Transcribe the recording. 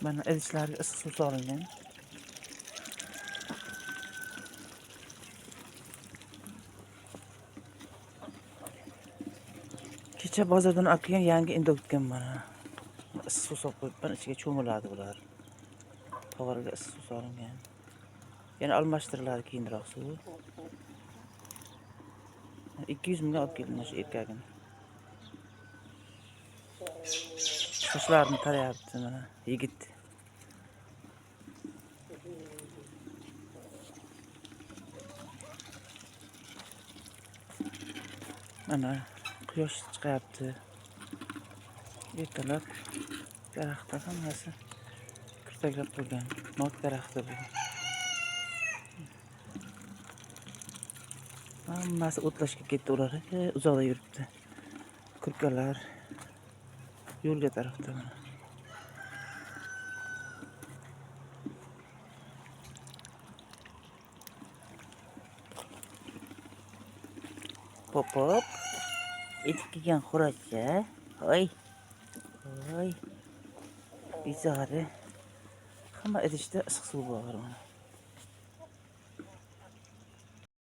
Mana idishlarga issiq suv solingan. Kecha bozordan olib kelgan yangi indokkan mana. Issiq suv solib qo'yibman, ichiga cho'miladi bular. To'g'riga issiq suv solingan. Yana almashtiriladi keyinroq suv. 200 mingga olib keldim shu erkagini. Sochlarini tarayapti mana yigit. Mana quyosh chiqayapti. Ertalab daraxtlar hammasi kurtaklab qo'ygan. Nok daraxti bu. Hammasi o'tlashga ketdi ular. Uzoqda yuribdi. Kurkalar yo'lga tarafda mana. Hop. Etik kiygan xo'rocha. Voy. Bechora. Hamma idishda issiq suv bor mana.